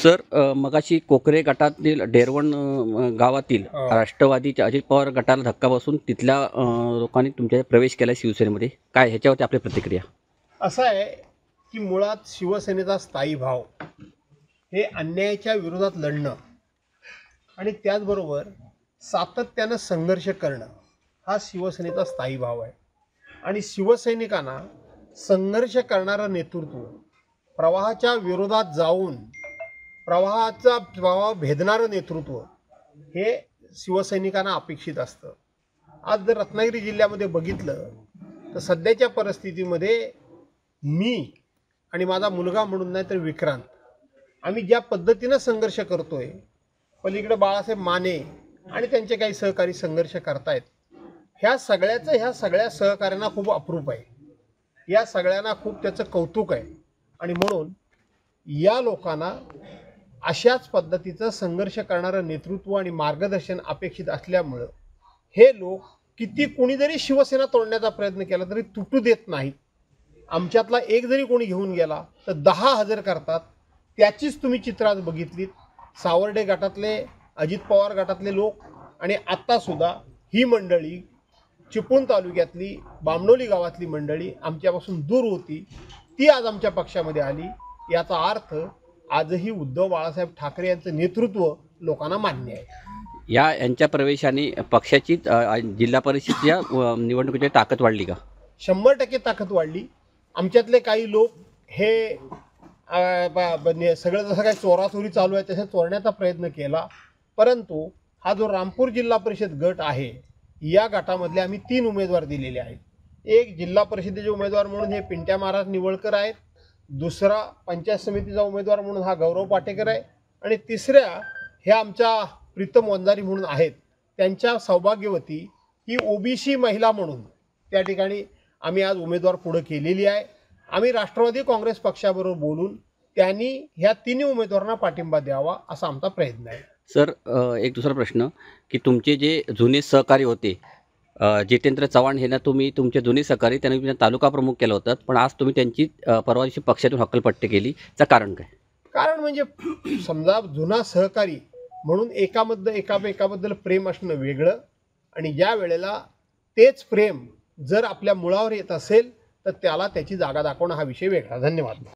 Sir मगाशी कोकरे गटातील डेरवण गावातील राष्ट्रवादीच्या अजित पवार गटाला धक्का बसून तिथल्या लोकांनी तुमच्या प्रवेश केला शिवसेनेमध्ये, काय ह्याच्यावरती आपली प्रतिक्रिया? असं आहे की मुळात शिवसेनेचा स्थायी भाव हे अन्यायाच्या विरोधात लढणं आणि त्याचबरोबर सातत्यानं संघर्ष करणं हा शिवसेनेचा स्थायी भाव आहे. आणि शिवसैनिकांना संघर्ष करणारं नेतृत्व, प्रवाहाच्या विरोधात जाऊन प्रवाहाचा प्रवाह भेदणारं नेतृत्व हे शिवसैनिकांना अपेक्षित असतं. आज जर रत्नागिरी जिल्ह्यामध्ये बघितलं तर सध्याच्या परिस्थितीमध्ये मी आणि माझा मुलगा म्हणून नाही तर विक्रांत, आम्ही ज्या पद्धतीनं संघर्ष करतोय, पलीकडे बाळासाहेब माने आणि त्यांचे काही सहकारी संघर्ष करतायत, ह्या सगळ्या सहकार्यांना खूप अप्रूप आहे. या सगळ्यांना खूप त्याचं कौतुक आहे. आणि म्हणून या लोकांना अशाच पद्धतीचं संघर्ष करणारं नेतृत्व आणि मार्गदर्शन अपेक्षित असल्यामुळं हे लोक किती कोणी जरी शिवसेना तोडण्याचा प्रयत्न केला तरी तुटू देत नाहीत. आमच्यातला एक जरी कोणी घेऊन गेला तर 10 हजर करतात. त्याचीच तुम्ही चित्र आज बघितलीत. सावर्डे गटातले, अजित पवार गटातले लोक आणि आत्तासुद्धा ही मंडळी चिपळूण तालुक्यातली बामणोली गावातली मंडळी आमच्यापासून दूर होती, ती आज आमच्या पक्षामध्ये आली. याचा अर्थ आजही उद्धव बाळासाहेब ठाकरे यांचं नेतृत्व लोकांना मान्य आहे. यांच्या प्रवेशाने पक्षाची जिल्हा परिषदेच्या निवडणुकीची ताकद वाढली का? 100% ताकद वाढली. आमच्यातले काही लोक हे सगळं जसं काही चोराचोरी चालू आहे तसं चोरण्याचा प्रयत्न केला, परंतु हा जो रामपूर जिल्हा परिषद गट आहे या गटामधले आम्ही 3 उमेदवार दिलेले आहेत. एक जिल्हा परिषदेचे उमेदवार म्हणून हे पिंट्या महाराज निवळकर आहेत, दुसरा पंचायत समितीचा उमेदवार म्हणून हा गौरव पाटेकर आहे, आणि तिसऱ्या ह्या आमच्या प्रीतम वंजारी म्हणून आहेत. त्यांच्या सौभाग्यवती ही ओबीसी महिला म्हणून त्या ठिकाणी आम्ही आज उमेदवार पुढे केलेली आहे. आम्ही राष्ट्रवादी काँग्रेस पक्षाबरोबर बोलून त्यांनी ह्या 3 उमेदवारांना पाठिंबा द्यावा असा आमचा प्रयत्न आहे. सर एक दुसरा प्रश्न की तुमचे जे जुने सहकारी होते जितेंद्र चव्हाण हे ना, तुम्ही तुमचे जुने सहकारी त्यांनी तुम्ही तालुका प्रमुख केलं होतं, पण आज तुम्ही त्यांची परवा दिवशी पक्षातून हक्कलपट्टी केली, त्याचं कारण काय? कारण म्हणजे समजा जुना सहकारी म्हणून एकामेकाबद्दल प्रेम असणं वेगळं, आणि ज्या वेळेला तेच प्रेम जर आपल्या मुळावर येत असेल तर त्याला त्याची जागा दाखवणं हा विषय वेगळा. धन्यवाद.